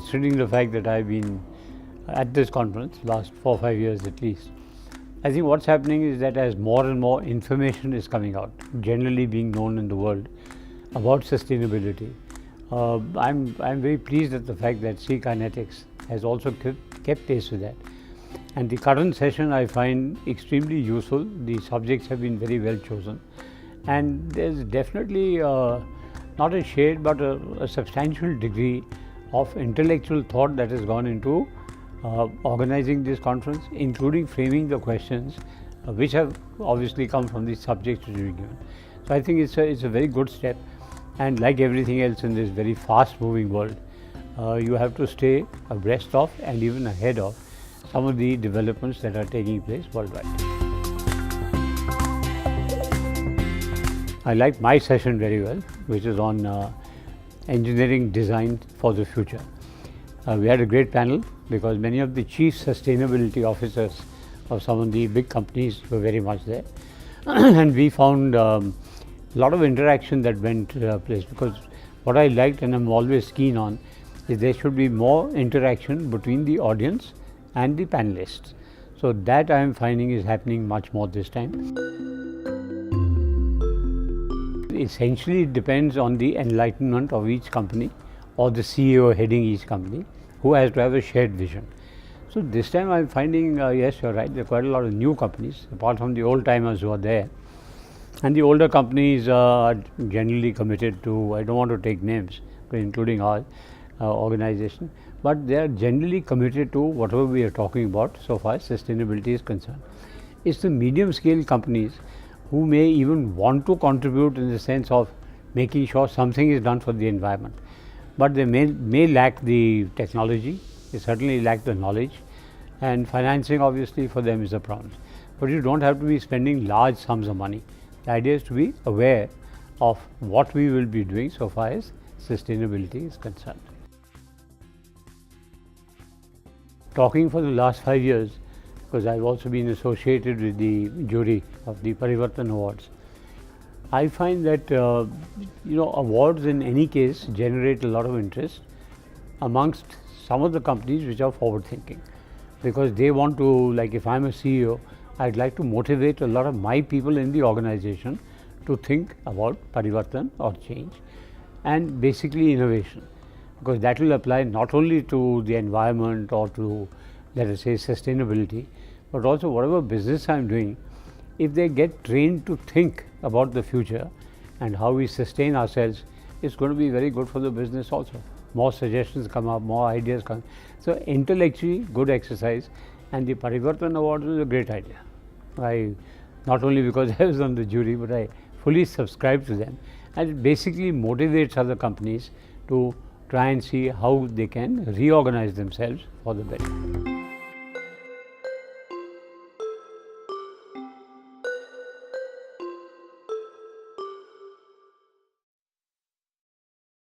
considering the fact that I've been at this conference last 4 or 5 years at least, I think what's happening is that as more and more information is coming out, generally being known in the world about sustainability, I'm very pleased at the fact that C Kinetics has also kept pace with that. And the current session I find extremely useful. The subjects have been very well chosen, and there's definitely not a shade but a substantial degree of intellectual thought that has gone into organizing this conference, including framing the questions which have obviously come from the subjects which we given. So I think it's a very good step, and like everything else in this very fast moving world, you have to stay abreast of and even ahead of some of the developments that are taking place worldwide. I liked my session very well, which is on engineering design for the future. We had a great panel because many of the chief sustainability officers of some of the big companies were very much there. And we found a lot of interaction that went place, because what I liked and I'm always keen on is there should be more interaction between the audience and the panelists. So that I am finding is happening much more this time. Essentially it depends on the enlightenment of each company or the CEO heading each company, who has to have a shared vision. So this time I am finding, yes, you're right, there are quite a lot of new companies apart from the old timers who are there. And the older companies are generally committed to, I don't want to take names, including our organization, but they are generally committed to whatever we are talking about so far as sustainability is concerned. It's the medium scale companies who may even want to contribute in the sense of making sure something is done for the environment, but they may lack the technology, they certainly lack the knowledge, and financing obviously for them is a problem. But you don't have to be spending large sums of money. The idea is to be aware of what we will be doing so far as sustainability is concerned. Talking for the last 5 years, because I've also been associated with the jury of the Parivartan Awards, I find that awards in any case generate a lot of interest amongst some of the companies which are forward thinking, because they want to, like if I'm a CEO, I'd like to motivate a lot of my people in the organization to think about Parivartan or change and basically innovation, because that will apply not only to the environment or to, let us say, sustainability, but also whatever business I'm doing. If they get trained to think about the future and how we sustain ourselves, it's going to be very good for the business also. More suggestions come up, more ideas come. So intellectually good exercise, and the Parivartan Award is a great idea. Not only because I was on the jury, but I fully subscribe to them, and it basically motivates other companies to try and see how they can reorganize themselves for the better.